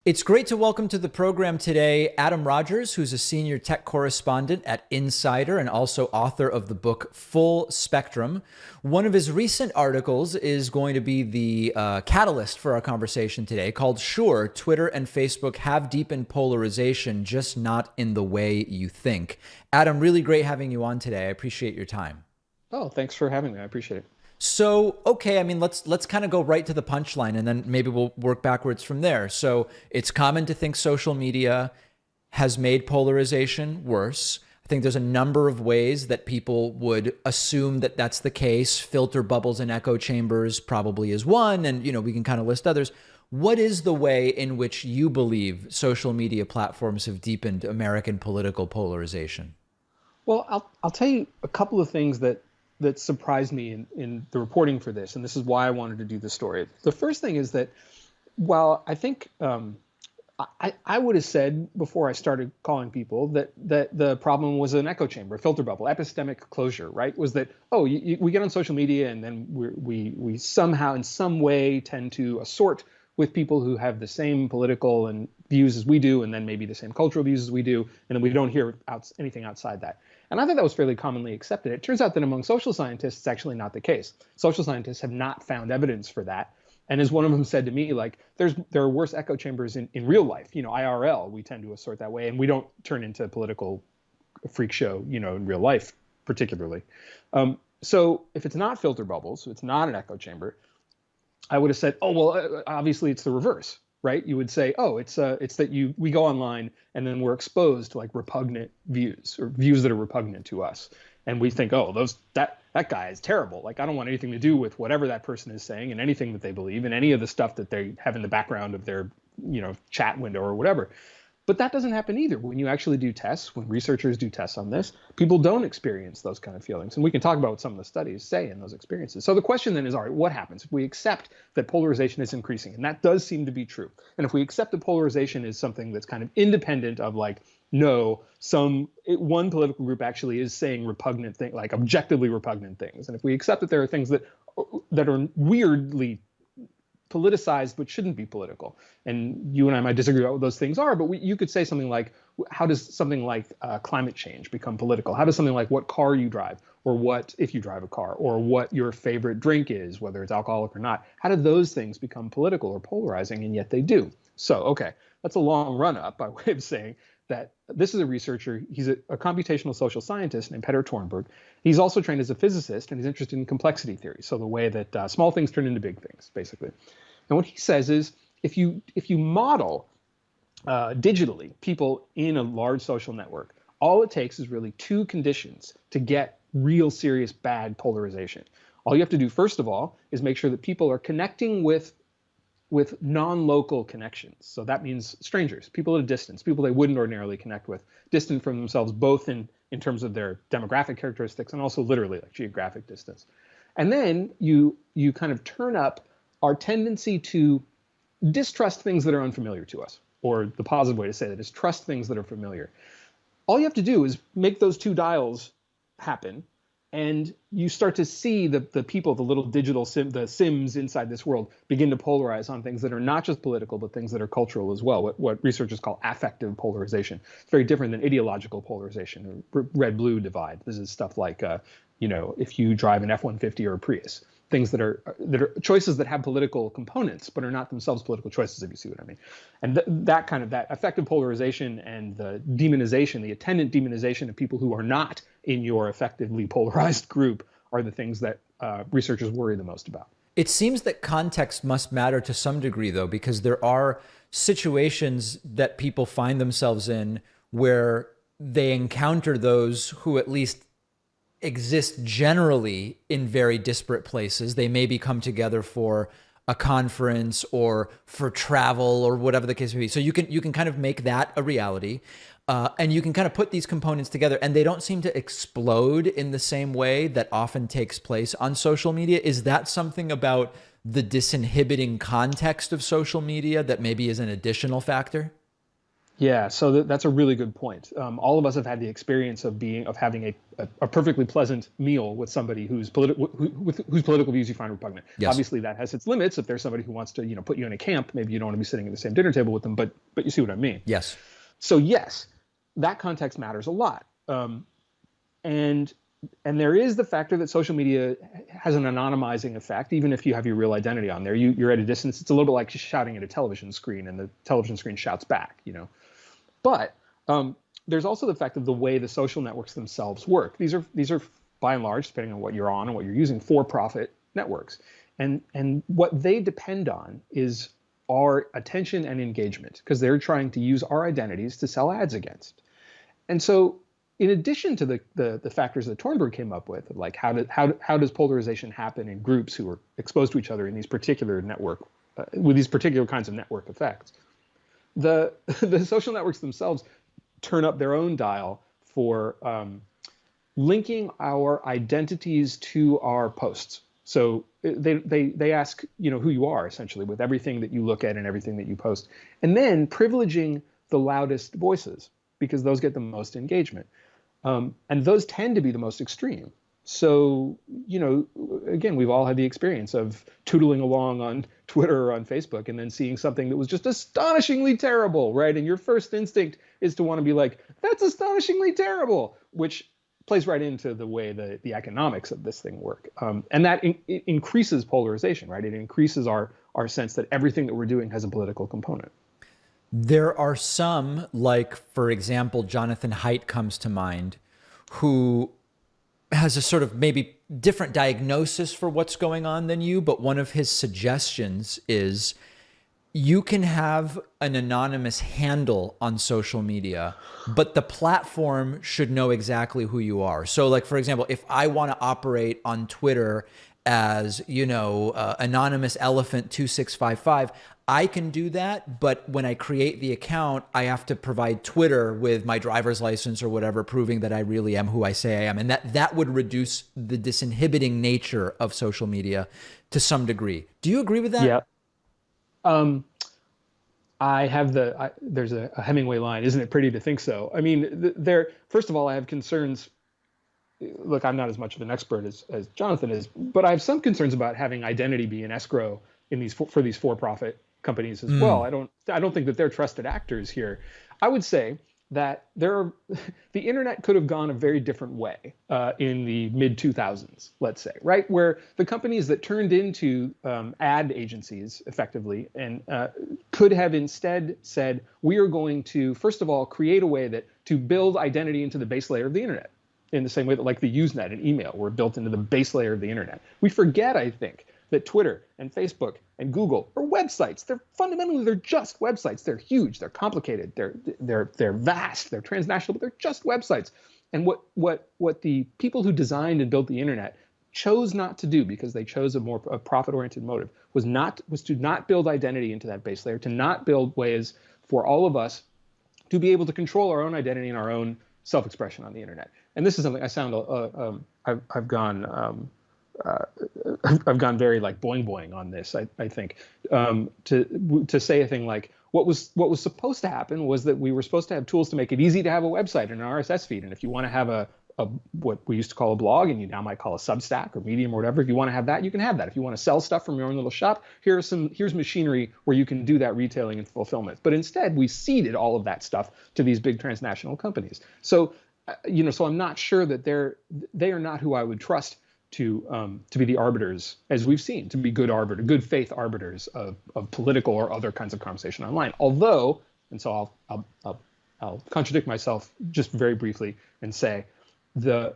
It's great to welcome to the program today Adam Rogers, who's a senior tech correspondent at Insider and also author of the book Full Spectrum. One of his recent articles is going to be the catalyst for our conversation today, called Sure, Twitter and Facebook Have Deepened Polarization, Just Not in the Way You Think. Adam, really great having you on today. I appreciate your time. Oh, thanks for having me. I appreciate it. So, okay, I mean, let's kind of go right to the punchline and then maybe we'll work backwards from there. So, it's common to think social media has made polarization worse. I think there's a number of ways that people would assume that that's the case. Filter bubbles and echo chambers probably is one, and we can kind of list others. What is the way in which you believe social media platforms have deepened American political polarization? Well, I'll tell you a couple of things that surprised me in the reporting for this, and this is why I wanted to do this story. The first thing is that while I think I would have said before I started calling people that the problem was an echo chamber, a filter bubble, epistemic closure, right? Was that, we get on social media and then we somehow in some way tend to assort with people who have the same political and views as we do, and then maybe the same cultural views as we do, and then we don't hear anything outside that. And I thought that was fairly commonly accepted. It turns out that among social scientists, it's actually not the case. Social scientists have not found evidence for that. And as one of them said to me, like, there are worse echo chambers in real life. IRL, we tend to assort that way, and we don't turn into a political freak show, in real life, particularly. So if it's not filter bubbles, it's not an echo chamber, I would have said, obviously it's the reverse, right? You would say, it's that we go online and then we're exposed to like repugnant views or views that are repugnant to us, and we think, that guy is terrible. Like, I don't want anything to do with whatever that person is saying and anything that they believe and any of the stuff that they have in the background of their chat window or whatever. But that doesn't happen either. When you actually do tests, when researchers do tests on this, people don't experience those kind of feelings. And we can talk about what some of the studies say in those experiences. So the question then is, all right, what happens if we accept that polarization is increasing? And that does seem to be true. And if we accept that polarization is something that's kind of independent of like, no, one political group actually is saying repugnant things, like objectively repugnant things. And if we accept that there are things that are weirdly politicized but shouldn't be political, and you and I might disagree about what those things are, but you could say something like, how does something like climate change become political? How does something like what car you drive, or what if you drive a car, or what your favorite drink is, whether it's alcoholic or not, how do those things become political or polarizing? And yet they do. So, okay, that's a long run up by way of saying that this is a researcher. He's a computational social scientist named Peter Thornburg. He's also trained as a physicist, and he's interested in complexity theory. So the way that small things turn into big things, basically. And what he says is, if you model digitally people in a large social network, all it takes is really two conditions to get real serious bad polarization. All you have to do, first of all, is make sure that people are connecting with non-local connections. So that means strangers, people at a distance, people they wouldn't ordinarily connect with, distant from themselves, both in terms of their demographic characteristics and also literally like geographic distance. And then you kind of turn up our tendency to distrust things that are unfamiliar to us, or the positive way to say that is trust things that are familiar. All you have to do is make those two dials happen, and you start to see the people, the little digital the sims inside this world begin to polarize on things that are not just political, but things that are cultural as well, what researchers call affective polarization. It's very different than ideological polarization, or red-blue divide. This is stuff like, if you drive an F-150 or a Prius, things that are choices that have political components, but are not themselves political choices, if you see what I mean. And that affective polarization and the demonization, the attendant demonization of people who are not in your effectively polarized group are the things that researchers worry the most about. It seems that context must matter to some degree, though, because there are situations that people find themselves in where they encounter those who at least exist generally in very disparate places. They maybe come together for a conference or for travel or whatever the case may be. So you can kind of make that a reality. And you can kind of put these components together, and they don't seem to explode in the same way that often takes place on social media. Is that something about the disinhibiting context of social media that maybe is an additional factor? Yeah, so that's a really good point. All of us have had the experience of having a perfectly pleasant meal with somebody whose whose political views you find repugnant. Yes. Obviously, that has its limits. If there's somebody who wants to, put you in a camp, maybe you don't want to be sitting at the same dinner table with them. But you see what I mean. Yes. So yes, that context matters a lot. And there is the factor that social media has an anonymizing effect. Even if you have your real identity on there, you're at a distance. It's a little bit like shouting at a television screen, and the television screen shouts back. But there's also the fact of the way the social networks themselves work. These are by and large, depending on what you're on and what you're using, for-profit networks, and what they depend on is our attention and engagement, because they're trying to use our identities to sell ads against. And so, in addition to the factors that Tornberg came up with, like how does polarization happen in groups who are exposed to each other in these particular with these particular kinds of network effects, the social networks themselves turn up their own dial for linking our identities to our posts. So they ask who you are, essentially, with everything that you look at and everything that you post, and then privileging the loudest voices because those get the most engagement, and those tend to be the most extreme. So, again, we've all had the experience of tootling along on Twitter or on Facebook and then seeing something that was just astonishingly terrible, right? And your first instinct is to want to be like, that's astonishingly terrible, which plays right into the way the economics of this thing work. And that it increases polarization, right? It increases our sense that everything that we're doing has a political component. There are some, like, for example, Jonathan Haidt comes to mind, who has a sort of maybe different diagnosis for what's going on than you, but one of his suggestions is you can have an anonymous handle on social media, but the platform should know exactly who you are. So, like, for example, if I want to operate on Twitter as, anonymous elephant 2655, I can do that, but when I create the account, I have to provide Twitter with my driver's license or whatever, proving that I really am who I say I am. And that would reduce the disinhibiting nature of social media to some degree. Do you agree with that? Yeah. I have there's a Hemingway line, isn't it pretty to think so? I mean, first of all, I have concerns. Look, I'm not as much of an expert as Jonathan is, but I have some concerns about having identity be an escrow for these for-profit companies as well. I don't think that they're trusted actors here. I would say that the internet could have gone a very different way in the mid 2000s, let's say, right? Where the companies that turned into ad agencies effectively and could have instead said, we are going to, first of all, create a way to build identity into the base layer of the internet, in the same way that like the Usenet and email were built into the base layer of the internet. We forget, I think, that Twitter and Facebook and Google are websites. They're just websites. They're huge. They're complicated. They're vast. They're transnational, but they're just websites. And what the people who designed and built the internet chose not to do, because they chose a profit-oriented motive, was to not build identity into that base layer, to not build ways for all of us to be able to control our own identity and our own self-expression on the internet. And this is something I've gone very like boing boing on this. I think to say a thing like what was supposed to happen was that we were supposed to have tools to make it easy to have a website and an RSS feed. And if you want to have a what we used to call a blog, and you now might call a Substack or Medium or whatever, if you want to have that, you can have that. If you want to sell stuff from your own little shop, here's machinery where you can do that retailing and fulfillment. But instead, we ceded all of that stuff to these big transnational companies. So, so I'm not sure that they are not who I would trust to be the arbiters, as we've seen, to be good faith arbiters of political or other kinds of conversation online. Although, and so I'll contradict myself just very briefly and say, I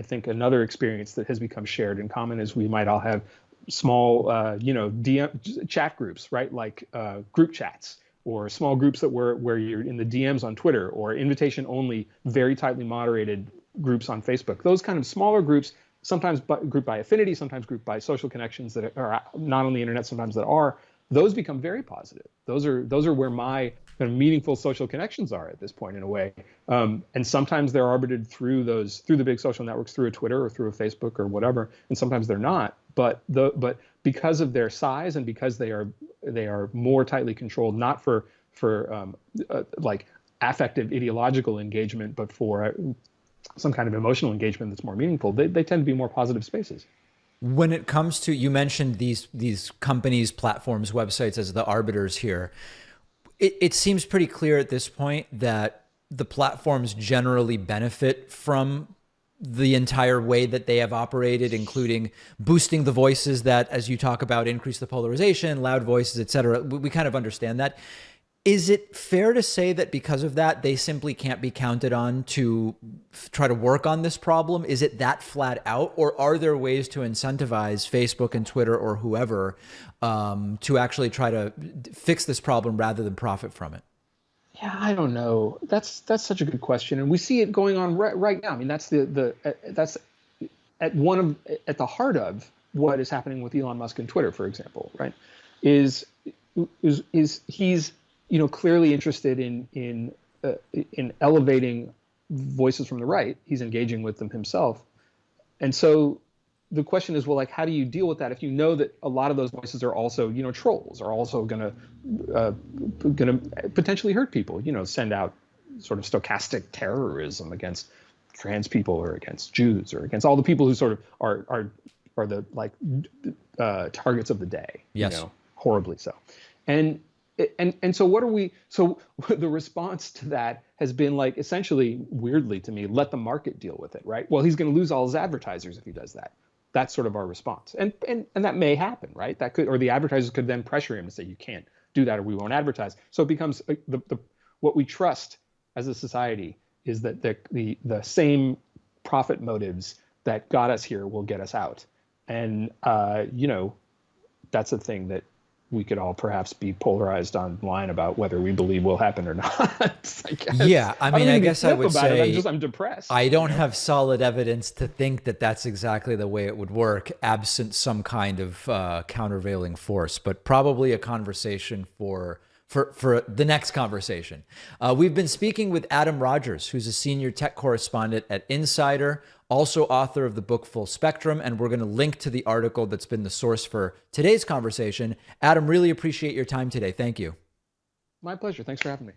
think another experience that has become shared in common is we might all have small, DM chat groups, right? Like group chats or small groups where you're in the DMs on Twitter, or invitation only, very tightly moderated groups on Facebook. Those kind of smaller groups, sometimes grouped by affinity, sometimes grouped by social connections that are not on the internet, sometimes that are. Those become very positive. Those are where my kind of meaningful social connections are at this point, in a way. And sometimes they're arbitered through the big social networks, through a Twitter or through a Facebook or whatever, and sometimes they're not. But because of their size and because they are more tightly controlled, not for like affective ideological engagement, but for some kind of emotional engagement that's more meaningful. They tend to be more positive spaces. When it comes to, you mentioned these companies, platforms, websites as the arbiters here. It seems pretty clear at this point that the platforms generally benefit from the entire way that they have operated, including boosting the voices that, as you talk about, increase the polarization, loud voices, et cetera. We kind of understand that. Is it fair to say that because of that, they simply can't be counted on to try to work on this problem? Is it that flat out, or are there ways to incentivize Facebook and Twitter or whoever to actually try to fix this problem rather than profit from it? Yeah, I don't know. That's such a good question, and we see it going on right now. I mean, that's that's at the heart of what is happening with Elon Musk and Twitter, for example, right? Is he's clearly interested in elevating voices from the right. He's engaging with them himself, and so the question is, well, like, how do you deal with that if you know that a lot of those voices are also, trolls, are also gonna potentially hurt people, send out sort of stochastic terrorism against trans people or against Jews or against all the people who sort of are the like targets of the day, Yes. Horribly so. And so what are we, so the response to that has been, like, essentially, weirdly to me, let the market deal with it, right? Well, he's going to lose all his advertisers if he does that. That's sort of our response. And that may happen, right? That could, or the advertisers could then pressure him to say, you can't do that or we won't advertise. So it becomes what we trust as a society is that the same profit motives that got us here will get us out. And, that's a thing that we could all perhaps be polarized online about whether we believe will happen or not. I guess. Yeah, I mean, I guess I would say I'm depressed. I don't have solid evidence to think that that's exactly the way it would work, absent some kind of countervailing force. But probably a conversation for the next conversation. We've been speaking with Adam Rogers, who's a senior tech correspondent at Insider, also author of the book Full Spectrum, and we're going to link to the article that's been the source for today's conversation. Adam, really appreciate your time today. Thank you. My pleasure. Thanks for having me.